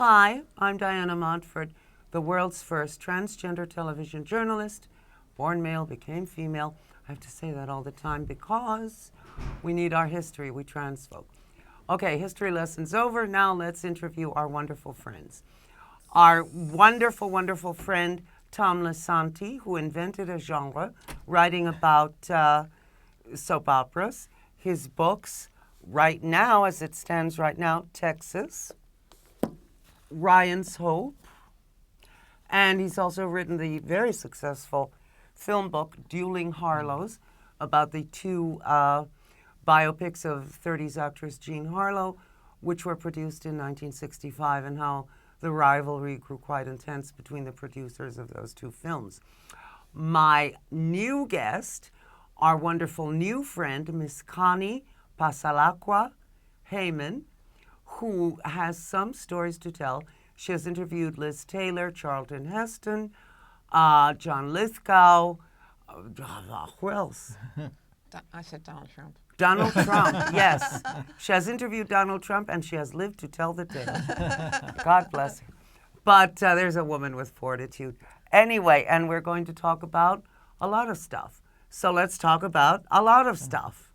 Hi, I'm Diana Montford, the world's first transgender television journalist. Born male, became female. I have to say that all the time because we need our history, we trans folk. Okay, history lesson's over. Now let's interview our wonderful friends. Our wonderful, wonderful friend, Tom Lisanti, who invented a genre, writing about soap operas. His books, right now, as it stands right now, Texas, Ryan's Hope, and he's also written the very successful film book, Dueling Harlows, about the two biopics of 30s actress Jean Harlow, which were produced in 1965, and how the rivalry grew quite intense between the producers of those two films. My new guest, our wonderful new friend, Miss Connie Passalaqua Hayman, who has some stories to tell. She has interviewed Liz Taylor, Charlton Heston, John Lithgow, who else? I said Donald Trump. Donald Trump, yes. She has interviewed Donald Trump, and she has lived to tell the tale. God bless her. But there's a woman with fortitude. Anyway, and we're going to talk about a lot of stuff. So let's talk about a lot of stuff.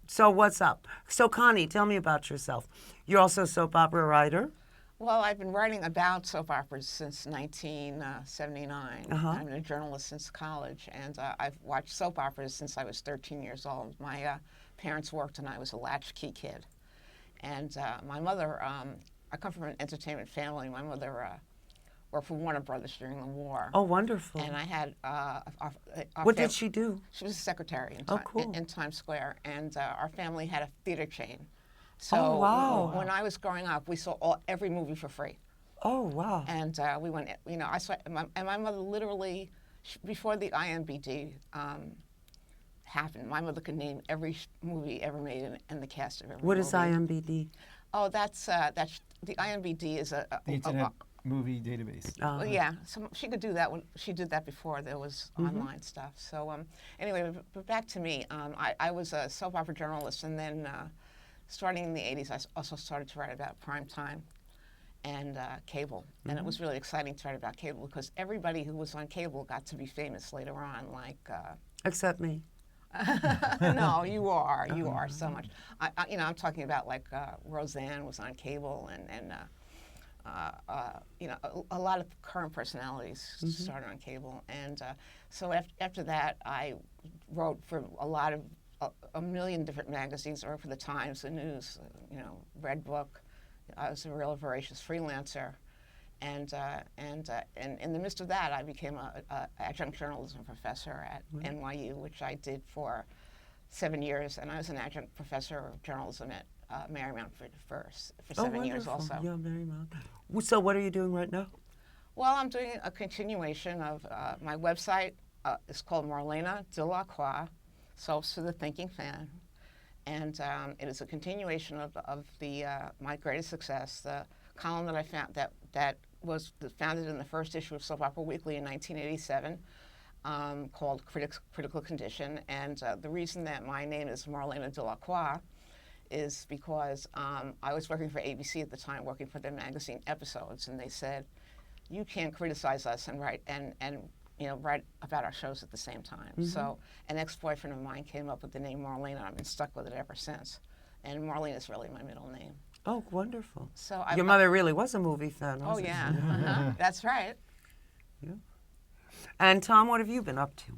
So what's up? So Connie, tell me about yourself. You're also a soap opera writer. Well, I've been writing about soap operas since 1979. I'm a journalist since college, and I've watched soap operas since I was 13 years old. My parents worked, and I was a latchkey kid. And my mother, I come from an entertainment family. My mother worked for Warner Brothers during the war. Oh, wonderful. And I had what did she do? She was a secretary in Times Square, and our family had a theater chain. So when I was growing up, we saw every movie for free. Oh, wow. And we went, I saw, and my mother literally, before the IMBD happened, my mother could name every movie ever made and the cast of every movie. What is IMBD? Oh, that's the IMBD is the Internet Movie Database. Well, yeah, so she could do that when she did that before there was online stuff. So anyway, but back to me. I was a soap opera journalist, and then starting in the 80s, I also started to write about prime time and cable. And it was really exciting to write about cable because everybody who was on cable got to be famous later on, like... Except me. No, you are so much. I'm talking about like Roseanne was on cable, and a lot of current personalities started on cable. And so after that, I wrote for a million different magazines, or for the Times, the News, Red Book. I was a real voracious freelancer, and in the midst of that, I became a adjunct journalism professor at NYU, which I did for 7 years, and I was an adjunct professor of journalism at Marymount for 7 years also. Yeah, Marymount. So what are you doing right now? Well, I'm doing a continuation of my website. It's called Marlena De Lacroix, Soaps for the Thinking Fan, and it is a continuation of the my greatest success, the column that I found that was founded in the first issue of Soap Opera Weekly in 1987, called Critical Condition. And the reason that my name is Marlena De Lacroix is because I was working for ABC at the time, working for their magazine Episodes, and they said, you can't criticize us and write write about our shows at the same time. So an ex-boyfriend of mine came up with the name Marlena, and I've been stuck with it ever since. And Marlena is really my middle name. Oh, wonderful. So your mother really was a movie fan, wasn't she? Oh, yeah. That's right. Yeah. And Tom, what have you been up to?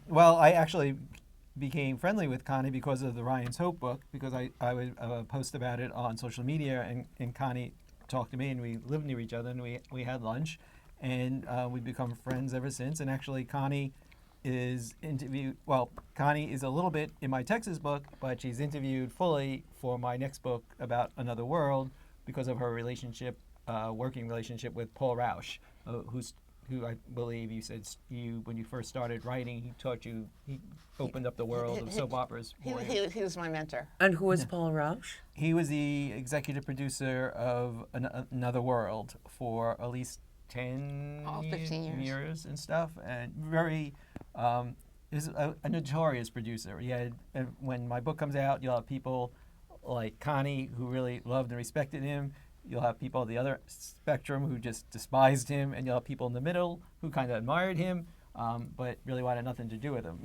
Well, I actually became friendly with Connie because of the Ryan's Hope book, because I would post about it on social media, and Connie talked to me, and we lived near each other, and we had lunch, and we've become friends ever since. And actually, Connie is Connie is a little bit in my Texas book, but she's interviewed fully for my next book about Another World because of her relationship, working relationship with Paul Rausch, who I believe you said when you first started writing, he opened up the world of soap operas for you. He was my mentor. And who is Paul Rausch? He was the executive producer of Another World for at least 15 years and stuff, and very is a notorious producer. He had, when my book comes out, you'll have people like Connie who really loved and respected him, You'll have people at the other spectrum who just despised him, and you'll have people in the middle who kind of admired him, but really wanted nothing to do with him.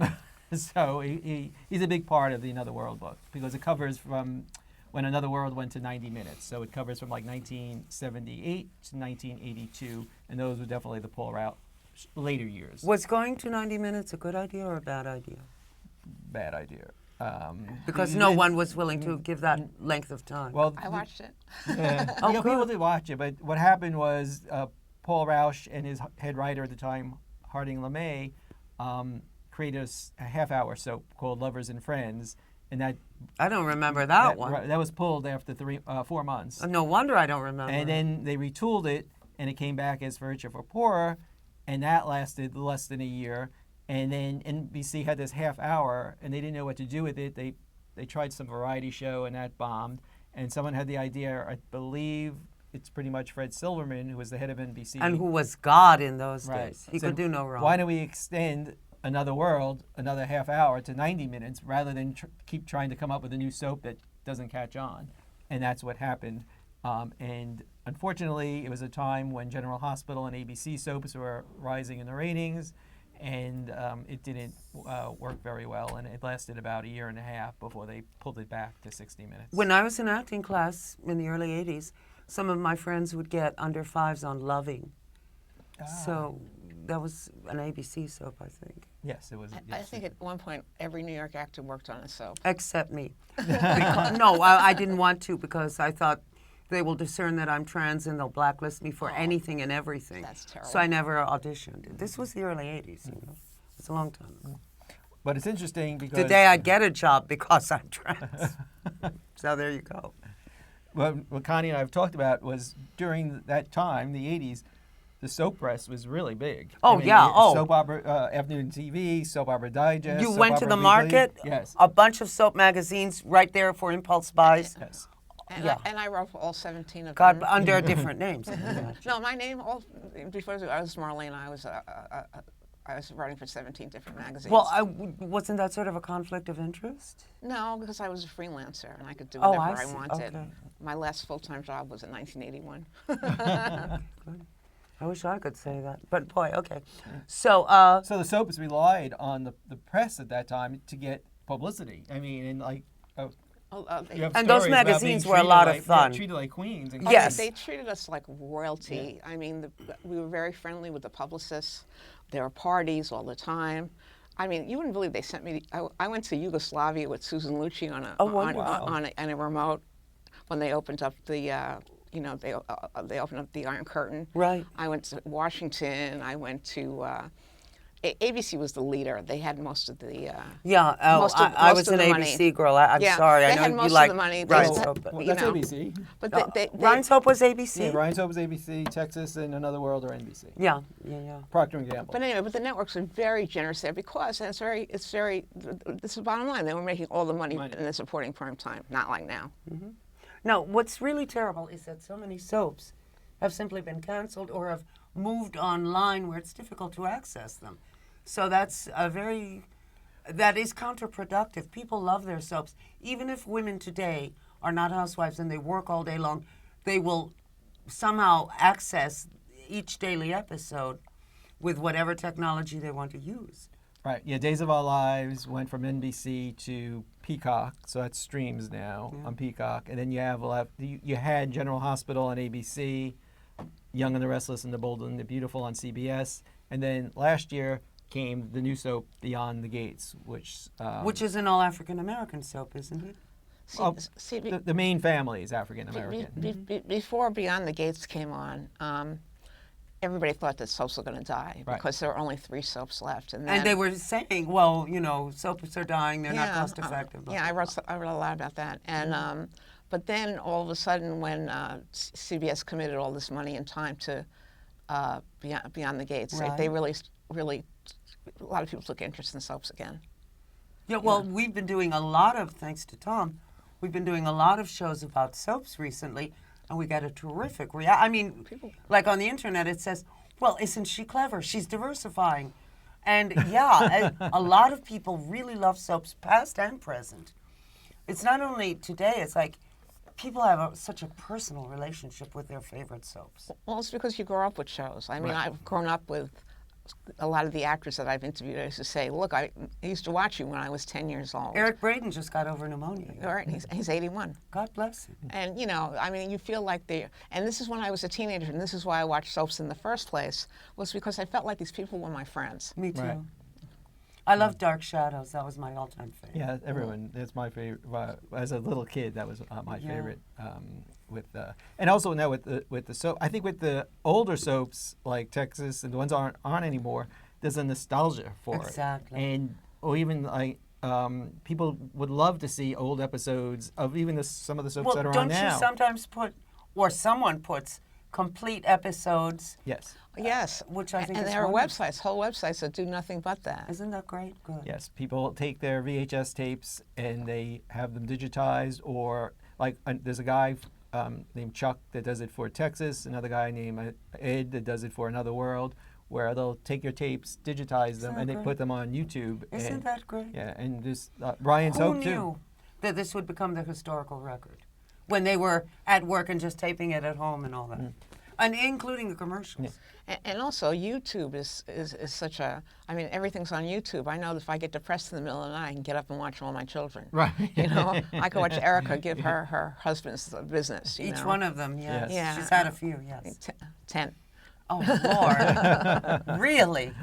So he's a big part of the Another World book because it covers from when Another World went to 90 minutes. So it covers from like 1978 to 1982, and those were definitely the Paul Rausch later years. Was going to 90 minutes a good idea or a bad idea? Bad idea. Because no one was willing to give that length of time. Well, I watched it. yeah, Oh, people good. did watch it, but what happened was Paul Rausch and his head writer at the time, Harding LeMay, created a half-hour soap called Lovers and Friends, and that I don't remember that one. that was pulled after 4 months. No wonder I don't remember. And then they retooled it, and it came back as For Richer for Poorer, and that lasted less than a year. And then NBC had this half hour, and they didn't know what to do with it. They tried some variety show, and that bombed. And someone had the idea, I believe it's pretty much Fred Silverman, who was the head of NBC. and who was God in those Right. days. He said, could do no wrong. Why don't we extend Another World, another half hour to 90 minutes, rather than keep trying to come up with a new soap that doesn't catch on? And that's what happened. And unfortunately, it was a time when General Hospital and ABC soaps were rising in the ratings, and it didn't work very well, and it lasted about a year and a half before they pulled it back to 60 minutes. When I was in acting class in the early 80s, some of my friends would get under fives on Loving. So that was an ABC soap, I think. Yes, it was. I think at one point every New York actor worked on a soap. Except me. No, I didn't want to because I thought they will discern that I'm trans and they'll blacklist me for anything and everything. That's terrible. So I never auditioned. This was the early 80s, you know. It's a long time ago. But it's interesting because Today I get a job because I'm trans. So there you go. what Connie and I have talked about was during that time, the 80s, the soap press was really big. Oh, yeah, oh. Soap opera, afternoon TV, soap opera digest. You soap went to opera the weekly. market, Yes. a bunch of soap magazines right there for impulse buys. Yes. And, Yeah. I wrote for all 17 of God, them. under different names. No, my name, before I was Marlena, I was writing for 17 different magazines. Well, wasn't that sort of a conflict of interest? No, because I was a freelancer and I could do Oh, whatever I I see. wanted. Okay. My last full-time job was in 1981. Good. I wish I could say that. But boy, okay. So, So the soaps relied on the press at that time to get publicity. I mean, and like, you have And those stories about being magazines were a treated lot of like- fun. Yeah, treated like queens. And Yes. They treated us like royalty. I mean, we were very friendly with the publicists. There were parties all the time. I mean, you wouldn't believe they sent me. I went to Yugoslavia with Susan Lucci on a remote when they opened up the. They opened up the Iron Curtain. Right. I went to Washington. I went to. ABC was the leader. They had most of the. yeah, I was an the money. ABC girl. I'm Yeah, sorry. they I know had you most of like the money. They Ryan's just Hope. had- Well, you that's know. ABC. But they Ryan's Hope was ABC? Yeah, Ryan's Hope was ABC, Texas, and Another World or NBC. Yeah. Procter and Gamble. But anyway, the networks are very generous there because, and it's the bottom line. They were making all the money and they're supporting prime time, not like now. Now, what's really terrible is that so many soaps have simply been canceled or have moved online where it's difficult to access them. So that is counterproductive. People love their soaps. Even if women today are not housewives and they work all day long, they will somehow access each daily episode with whatever technology they want to use. Right. Yeah. Days of Our Lives went from NBC to Peacock, so that's streams now on Peacock, and then you had General Hospital on ABC, Young and the Restless and the Bold and the Beautiful on CBS, and then last year came the new soap Beyond the Gates, which Which is an all-African American soap, isn't it? See, the main family is African American. before Beyond the Gates came on, everybody thought that soaps were going to die Right. because there were only 3 soaps left. And And they were saying, well, soaps are dying, they're not cost effective. Yeah, I wrote a lot about that. And but then all of a sudden, when CBS committed all this money and time to Beyond the Gates, Right. they really, a lot of people took interest in soaps again. Yeah, well, we've been doing a lot of, thanks to Tom, we've been doing a lot of shows about soaps recently, and we got a terrific reaction. I mean, like on the internet, it says, well, isn't she clever? She's diversifying. And yeah, a lot of people really love soaps, past and present. It's not only today, it's like people have such a personal relationship with their favorite soaps. Well, it's because you grow up with shows. I mean, I've grown up with a lot of the actors that I've interviewed. I used to say, look, I used to watch you when I was 10 years old. Eric Braeden just got over pneumonia. Right, he's 81. God bless him. And, you know, I mean, you feel like and this is when I was a teenager, and this is why I watched soaps in the first place, was because I felt like these people were my friends. Me too. Right. I love Dark Shadows. That was my all-time favorite. Yeah, everyone. That's my favorite. As a little kid, that was my favorite. And also now with the soap, I think with the older soaps like Texas and the ones aren't on anymore, there's a nostalgia for it. Exactly. And or even like people would love to see old episodes of even some of the soaps that are on now. Don't you sometimes put, or someone puts, complete episodes? Yes. Yes. Which I think and is there are wonderful. whole websites that do nothing but that. Isn't that great? Good. Yes, people take their VHS tapes and they have them digitized, or like there's a guy named Chuck that does it for Texas, another guy named Ed that does it for Another World, where they'll take your tapes, digitize them, that and they great? put them on YouTube. Isn't that great? Yeah, and this Ryan's Who Hope knew too. that this would become the historical record when they were at work and just taping it at home and all that? And including the commercials. And also, YouTube is such a, I mean, everything's on YouTube. I know that if I get depressed in the middle of the night, I can get up and watch all my children. Right. You know, I can watch Erica give her husband's business. You Each know? one of them, yes. Yes. Yeah. She's had a few, yes. 10. Oh, Lord. Really?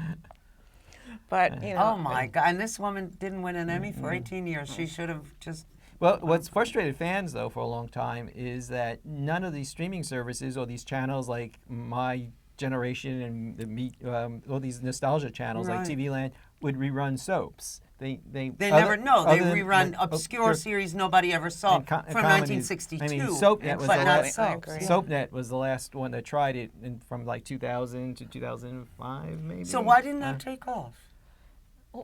But, you know. Oh, my God. And this woman didn't win an Emmy for 18 years. She should have just... Well, what's frustrated fans, though, for a long time is that none of these streaming services or these channels like My Generation and all these nostalgia channels like Right. TV Land would rerun soaps. They never know. They other than, rerun like, obscure series nobody ever saw and from comedies. 1962. I mean, SoapNet was but the not last. soaps. agree. SoapNet was the last one that tried it from like 2000 to 2005, maybe. So why didn't that take off?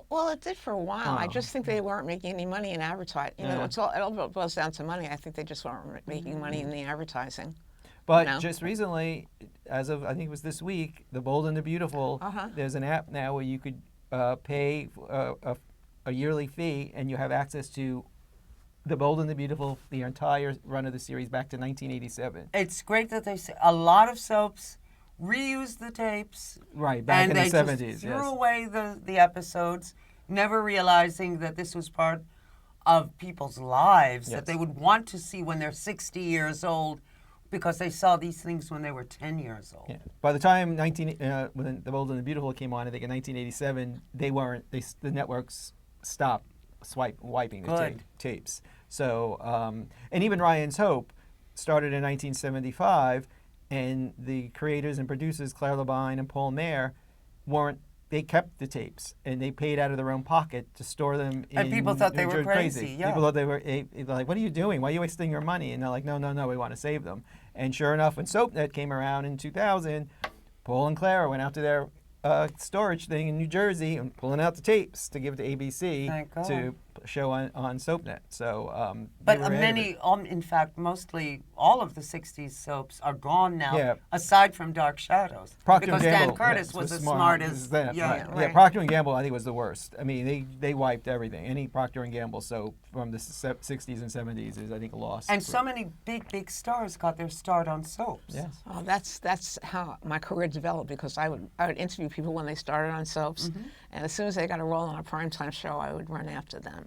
Well, it did for a while. I Oh, just think they weren't making any money in advertising. You know, Yeah. it all boils down to money. I think they just weren't making money in the advertising. But No. just recently, as of I think it was this week, The Bold and the Beautiful. There's an app now where you could pay a yearly fee, and you have access to The Bold and the Beautiful, the entire run of the series back to 1987. It's great that they say a lot of soaps reused the tapes. Right, back and in the they 70s. just threw Yes. away the episodes, never realizing that this was part of people's lives Yes. that they would want to see when they're 60 years old because they saw these things when they were 10 years old. Yeah. By the time when The Bold and the Beautiful came on, I think in 1987, the networks stopped wiping the Good. tapes. So, and even Ryan's Hope started in 1975, and the creators and producers, Claire Labine and Paul Mayer, they kept the tapes, and they paid out of their own pocket to store them in And people thought they New were Jersey. crazy, yeah. People thought they were like, what are you doing? Why are you wasting your money? And they're like, no, we want to save them. And sure enough, when SoapNet came around in 2000, Paul and Clara went out to their storage thing in New Jersey and pulling out the tapes to give to ABC Thank God. to show on SoapNet. So, But they were ahead of many, it. in fact, mostly all of the 60s soaps are gone now, Yeah. aside from Dark Shadows. Procter because and Dan Gamble, Curtis yes, was as smart smart as as... that. Yeah. Right. right. Yeah, Procter and Gamble, I think, was the worst. I mean, they wiped everything. Any Procter and Gamble soap from the 60s and 70s is, I think, lost. And so many big stars got their start on soaps. Yes. Oh, that's how my career developed, because I would interview people when they started on soaps, and as soon as they got a role on a primetime show, I would run after them.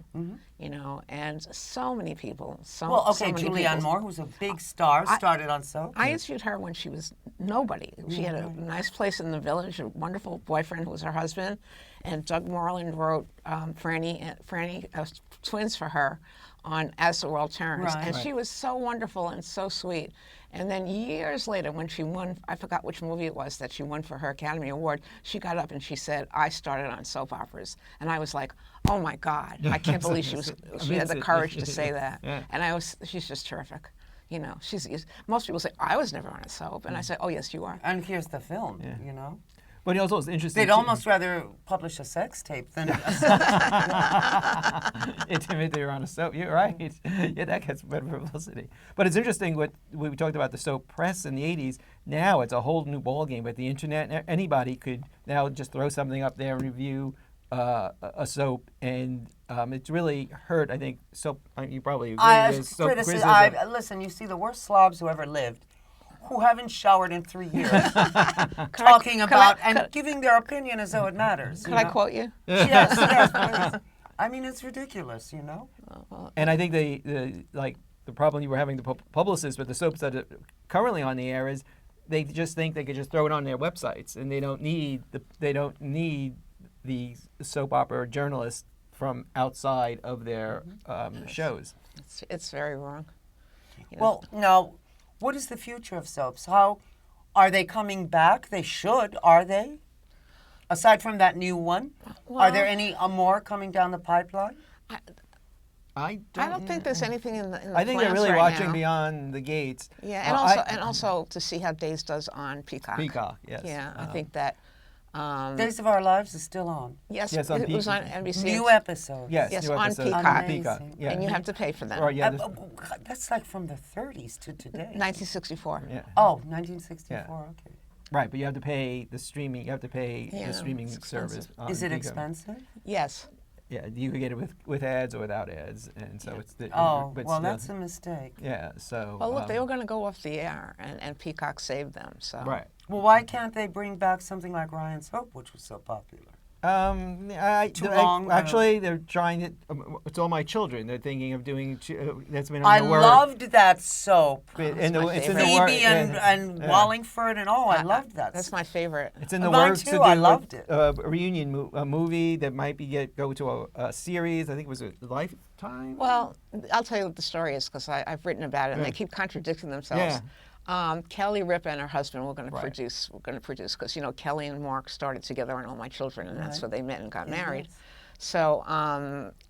You know, and so many people. Well, so okay, many Julianne people. Moore, who's a big star, started on soaps. I interviewed her when she was nobody. She had a nice place in the village, a wonderful boyfriend who was her husband, and Doug Moreland wrote Franny twins for her on As the World Turns. Right. And she was so wonderful and so sweet. And then years later, when she won, I forgot which movie it was that she won for her Academy Award, she got up and she said, I started on soap operas. And I was like, oh my God, I can't believe she had the courage to say that. Yeah. And she's just terrific. You know, most people say, I was never on a soap. And I say, oh, yes, you are. And here's the film, you know. But also, it's interesting. They'd almost rather publish a sex tape than a soap. Intimate they were on a soap. You're right. Yeah, that gets better publicity. But it's interesting what we talked about the soap press in the 80s. Now it's a whole new ballgame with the internet. Anybody could now just throw something up there and review a soap, and it's really hurt. I think soap. You probably agree. There's soap Criticism. criticism. Listen, you see the worst slobs who ever lived, who haven't showered in 3 years, talking about and giving their opinion as though it matters. Could I quote you? Yes, yes, please. I mean, it's ridiculous, you know. And I think the problem you were having the publicists with the soaps that are currently on the air is they just think they could just throw it on their websites, and they don't need the soap opera journalists from outside of their shows. It's very wrong. You know, Well, now, what is the future of soaps? How are they coming back? They should, are they? Aside from that new one, are there any more coming down the pipeline? I I don't think there's anything in the I think they're plans really right watching now. beyond the gates. Yeah, and also to see how Days does on Peacock. Peacock, yes. Yeah, I think that. Days of Our Lives is still on. Yes, Yes, on it was on Peacock. NBC. New episodes. Yes, Yes, new on episodes. Peacock. Peacock. Amazing. Yeah. And you have to pay for them. Or, yeah, That's like from the 30s to today. 1964. yeah. Oh, 1964, Yeah. okay. Right, but you have to pay the streaming. You have to pay Yeah, the streaming it's service. expensive. on Is it Peacock. expensive? Yes. Yeah, you could get it with ads or without ads, and so it's the. Oh, but well, still- that's a mistake. Yeah, so. Well, look, they were going to go off the air, and Peacock saved them. So. Right. Well, why can't they bring back something like Ryan's Hope, which was so popular? Too long, Actually, they're trying it. It's All My Children. They're thinking of doing. That's been on I the word. loved that soap. In the, my it's in the favorite. word. Phoebe and yeah. Wallingford and all. I loved that. That's my favorite. It's in the Mine works too, to do I loved it. a reunion a movie that might be go to a series. I think it was a Lifetime. Well, I'll tell you what the story is because I've written about it, and Yeah. they keep contradicting themselves. Yeah. Kelly Ripa and her husband were going to Right. produce. We're going to produce because Kelly and Mark started together on All My Children, and that's Right. where they met and got married. Yes. So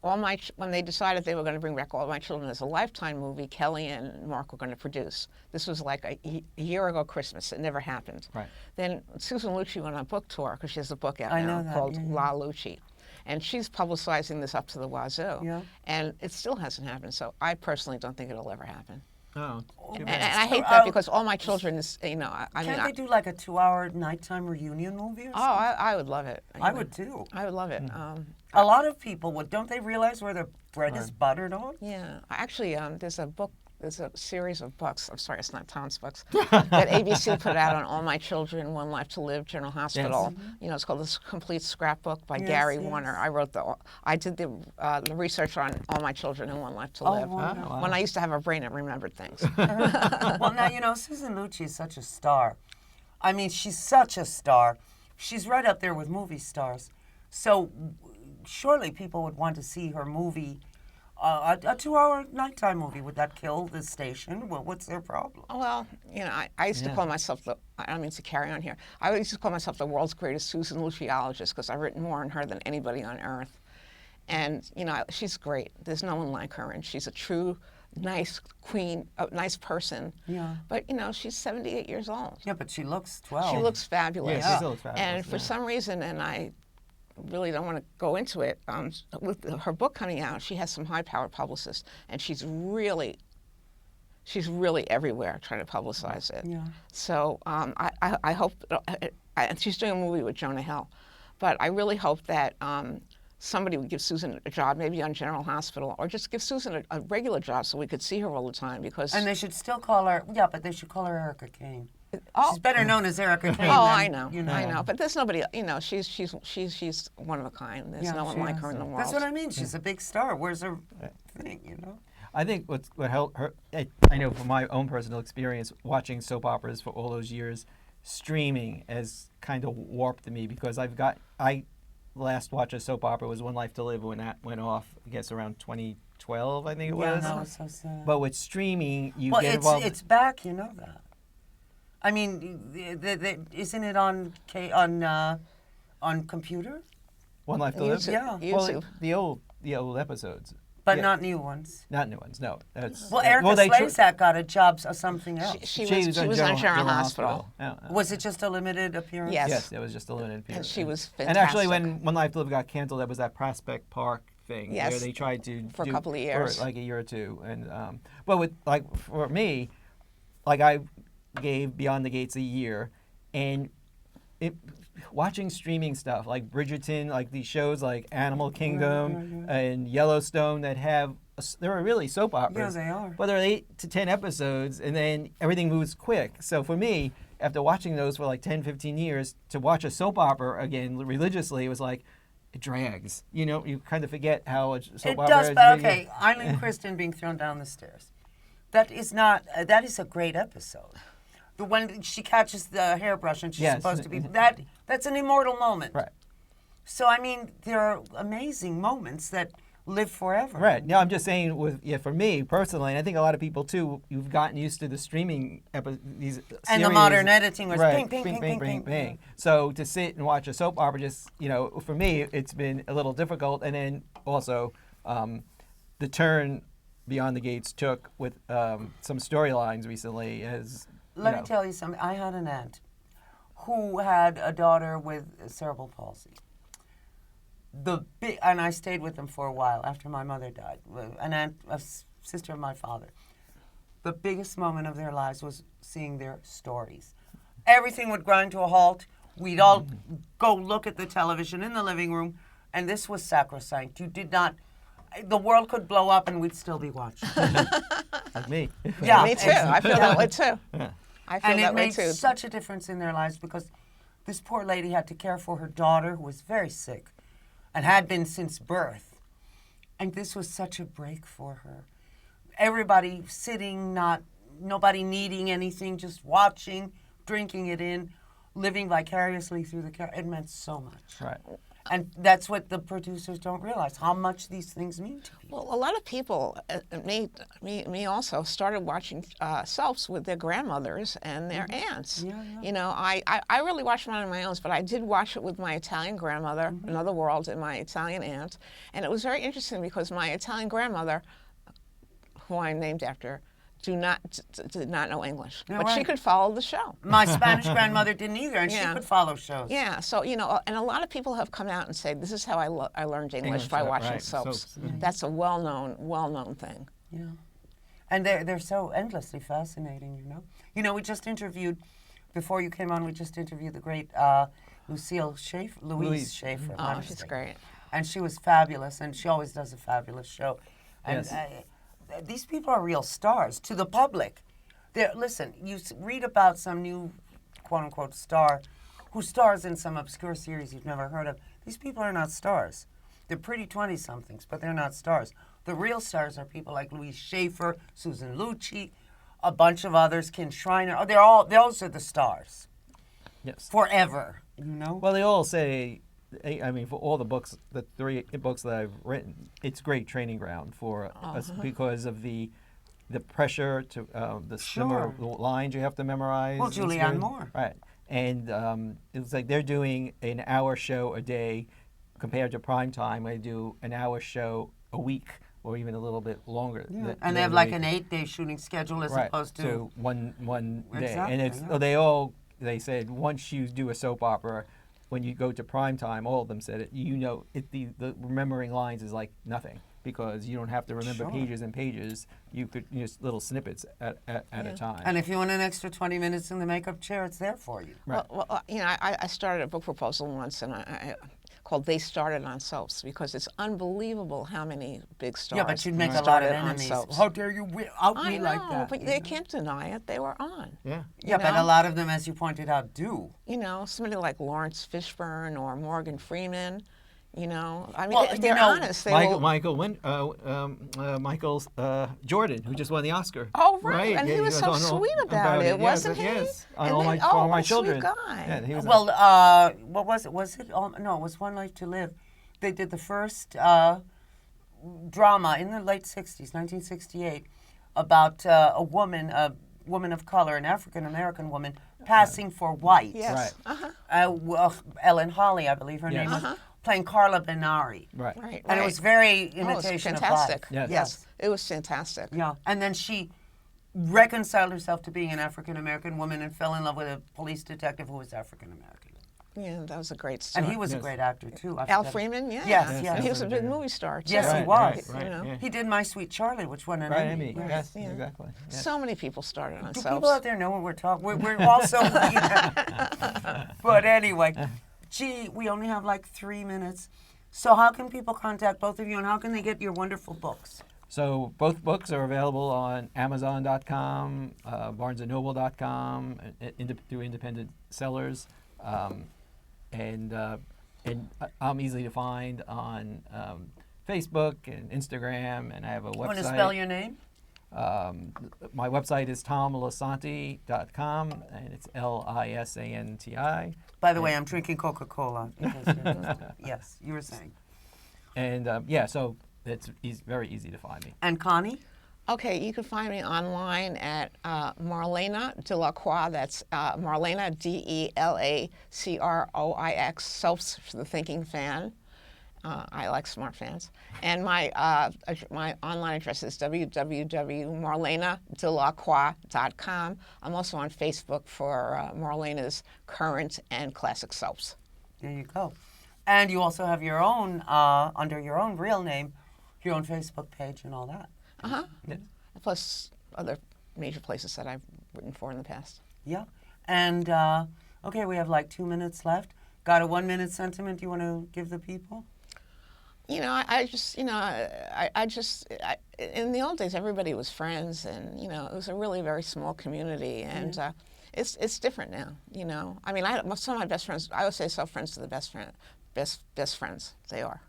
when they decided they were going to bring back All My Children as a Lifetime movie, Kelly and Mark were going to produce. This was like a year ago Christmas. It never happened. Right. Then Susan Lucci went on a book tour because she has a book out I now know that, called yeah, yeah. La Lucci. And she's publicizing this up to the wazoo. Yeah. And it still hasn't happened. So I personally don't think it'll ever happen. Oh. too And bad. I hate that because All My Children is, I mean, Can't they do like a 2-hour nighttime reunion movie or oh, something? I would love it. I would too. I would love it. A lot of people would. Don't they realize where the bread is buttered on? Yeah, actually, there's a book. There's a series of books. I'm sorry, it's not Tom's books. That ABC put out on All My Children, One Life to Live, General Hospital. It's called The Complete Scrapbook by Yes, Gary yes. Warner. I did the research on All My Children and One Life to Oh, Live. wonderful. wow. When I used to have a brain that remembered things. Well, now, Susan Lucci is such a star. I mean, she's such a star. She's right up there with movie stars. So surely people would want to see her movie, a 2-hour nighttime movie. Would that kill the station? Well, what's their problem? Well, I used to Yeah. call myself I don't mean to carry on here. I used to call myself the world's greatest Susan Luciologist because I've written more on her than anybody on earth. And, she's great. There's no one like her. And she's a true, nice queen, a nice person. Yeah. But, she's 78 years old. Yeah, but she looks 12. She looks fabulous. Yeah, she still looks fabulous, And for yeah. some reason, and I really don't want to go into it, with her book coming out, she has some high-powered publicists, and she's really everywhere trying to publicize it. Yeah. So I hope, and she's doing a movie with Jonah Hill, but I really hope that somebody would give Susan a job, maybe on General Hospital, or just give Susan a regular job so we could see her all the time because. And they should still call her, but they should call her Erica Kane. Oh. She's better known as Erica Kane. Oh, than, I know, I know, but there's nobody. She's one of a kind. There's no one she like is. her in the world. That's what I mean. She's a big star. Where's her thing, I think what helped her, I know from my own personal experience watching soap operas for all those years, streaming has kind of warped me because I last watched a soap opera was One Life to Live when that went off, I guess around 2012, I think it was. that was so sad. But with streaming, you Well, get involved. it's back, you know that. I mean, isn't it on computer? One Life to Live. YouTube. Yeah. Well, the old episodes. But Yeah. not new ones. Not new ones. No. That's, Well, Erica they Slazak got a job of something else. She was on General Hospital. Yeah. Was it just a limited appearance? Yes. Yes, it was just a limited period. And she was And actually, fantastic. when One Life to Live got canceled, that was that Prospect Park thing where Yes. they tried to For a do couple of years. for like a year or two. And but with for me, I gave Beyond the Gates a year, and watching streaming stuff like Bridgerton, like these shows like Animal Kingdom and Yellowstone that have they're really soap operas. Yeah, they are. But they're 8 to 10 episodes, and then everything moves quick. So for me, after watching those for like 10, 15 years, to watch a soap opera again religiously, it was like, it drags. You know, you kind of forget how a soap It opera does, is. but okay, Eileen Kristen being thrown down the stairs. That is not, that is a great episode. The one she catches the hairbrush and she's supposed to be, that's an immortal moment. Right. So, I mean, there are amazing moments that live forever. Right. Now, I'm just saying, for me personally, and I think a lot of people too, you've gotten used to the streaming these series. And the modern editing was right, ping, ping, ping, ping, ping, ping. So to sit and watch a soap opera, just, you know, for me, it's been a little difficult. And then also, the turn Beyond the Gates took with some storylines recently is. Let me tell you something. I had an aunt who had a daughter with cerebral palsy. And I stayed with them for a while after my mother died. An aunt, a sister of my father. The biggest moment of their lives was seeing their stories. Everything would grind to a halt. We'd all go look at the television in the living room, and this was sacrosanct. You did not. The world could blow up, and we'd still be watching. Like me. Yeah, Me too. I feel that way too. I feel and that it way made too. such a difference in their lives because this poor lady had to care for her daughter who was very sick and had been since birth. And this was such a break for her. Everybody sitting, nobody needing anything, just watching, drinking it in, living vicariously through the care. It meant so much. Right. And that's what the producers don't realize, how much these things mean to people. Well, a lot of people, me also, started watching soaps with their grandmothers and their aunts. Yeah, yeah. You know, I really watched mine on my own, but I did watch it with my Italian grandmother, Another World, and my Italian aunt. And it was very interesting because my Italian grandmother, who I'm named after, did not know English, No but way. she could follow the show. My Spanish grandmother didn't either, and she Yeah. could follow shows. Yeah, so, you know, and a lot of people have come out and said, this is how I learned English by watching right, soaps. soaps. That's a well-known thing. Yeah. And they're so endlessly fascinating, you know. You know, we just interviewed, before you came on, we just interviewed the great Louise Schaefer. Oh, she's great. And she was fabulous, and she always does a fabulous show. And Yes. These people are real stars to the public. Listen, you read about some new, quote-unquote, star who stars in some obscure series you've never heard of. These people are not stars. They're pretty 20-somethings, but they're not stars. The real stars are people like Louise Schaefer, Susan Lucci, a bunch of others, Ken Schreiner. Oh, those are the stars. Yes. Forever, you know? Well, they all say, I mean, for all the books, the 3 books that I've written, it's great training ground for us because of the pressure to the Sure. the lines you have to memorize. Well, It's Julianne very- Moore. Right. And it's like they're doing an hour show a day compared to prime time. I do an hour show a week or even a little bit longer. And they have like an 8-day shooting schedule as opposed to... So one day. Exactly, And it's yeah. they said once you do a soap opera, when you go to prime time, all of them said it, you know, the remembering lines is like nothing because you don't have to remember Sure. pages and pages. You could just little snippets at a time. And if you want an extra 20 minutes in the makeup chair, it's there for you. Right. Well, you know, I started a book proposal once, and I called "They Started on Soaps" because it's unbelievable how many big stars. Yeah, but you'd make a lot of started on enemies. soaps. How dare you out I me know, like that? but you they know? can't deny it. They were on. Yeah. Yeah, but know? a lot of them, as you pointed out, do. You know, somebody like Lawrence Fishburne or Morgan Freeman. You know, I mean, Well, if you they're know, honest, they will. Michael Jordan, who just won the Oscar. Oh, right. And he was so on all- sweet about it, wasn't he? Yes, on And all they- my, for all my what a sweet children. guy. Yeah, he was Well, what was it? Was it? No, it was One Life to Live. They did the first drama in the late 60s, 1968, about a woman of color, an African-American woman, passing for white. Yes. Right. Ellen Holly, I believe her Yes. name was, playing Carla Benari. right. Right. And it was very imitation it was of life. fantastic. Yes. Yes, it was fantastic. Yeah, and then she reconciled herself to being an African-American woman and fell in love with a police detective who was African-American. Yeah, that was a great And start. he was a Yes. great actor too. I Al forget- Freeman, yeah. Yes, Yes, yes. And he was a big yeah. movie star, too. Yes, he Right, was. Right, You know. yeah. He did My Sweet Charlie, which won an Right, Emmy. Emmy. Yes. Yes, Yeah. exactly. Yes. So many people started on Do soaps. people out there know what we're talking? We're also. But anyway, gee, we only have like 3 minutes. So how can people contact both of you, and how can they get your wonderful books? So both books are available on Amazon.com, BarnesandNoble.com, through independent sellers, and I'm easy to find on Facebook and Instagram, and I have a website. Want to spell your name? My website is tomlisanti.com, and it's Lisanti. By the way, I'm drinking Coca-Cola. Yes, you were saying. And so it's very easy to find me. And Connie? Okay, you can find me online at Marlena De Lacroix. That's Marlena, Delacroix, Soaps for the Thinking Fan. I like smart fans. And my online address is www.marlenadelacroix.com. I'm also on Facebook for Marlena's Current and Classic Soaps. There you go. And you also have your own, under your own real name, your own Facebook page and all that. Uh-huh. Yes. Plus other major places that I've written for in the past. Yeah. And, okay, we have like 2 minutes left. Got a 1 minute sentiment you want to give the people? You know, in the old days, everybody was friends, and you know, it was a really very small community, and it's different now. You know, I mean, some of my best friends, I would say, friends to the best friends they are.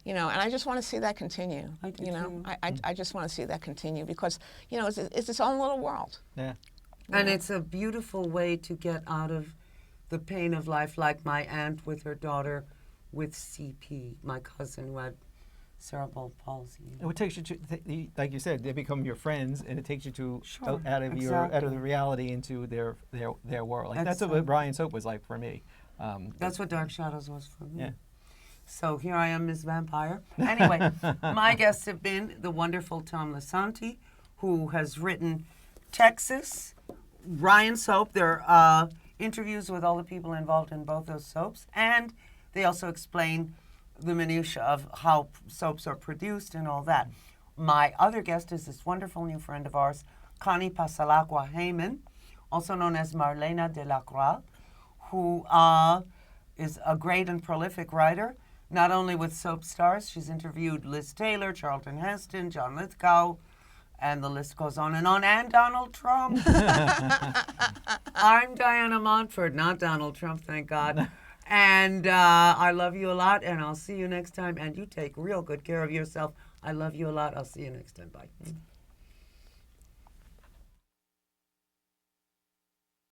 You know, and I just want to see that continue. I do you know, too. I just want to see that continue because you know, it's its own little world. Yeah. And it's a beautiful way to get out of the pain of life, like my aunt with her daughter with CP, my cousin who had cerebral palsy. It takes you to, like you said, they become your friends, and it takes you to Sure, out of exactly. the reality into their world. Like that's Exactly. what Ryan's Hope was like for me. That's what Dark Shadows was for me. Yeah. So here I am, Miss Vampire. Anyway, my guests have been the wonderful Tom Lisanti, who has written Texas, Ryan Soap. There are interviews with all the people involved in both those soaps, and they also explain the minutiae of how soaps are produced and all that. My other guest is this wonderful new friend of ours, Connie Passalaqua Hayman, also known as Marlena De Lacroix, who is a great and prolific writer, not only with soap stars. She's interviewed Liz Taylor, Charlton Heston, John Lithgow, and the list goes on, and Donald Trump. I'm Diana Montford, not Donald Trump, thank God. And I love you a lot, and I'll see you next time. And you take real good care of yourself. I love you a lot. I'll see you next time. Bye.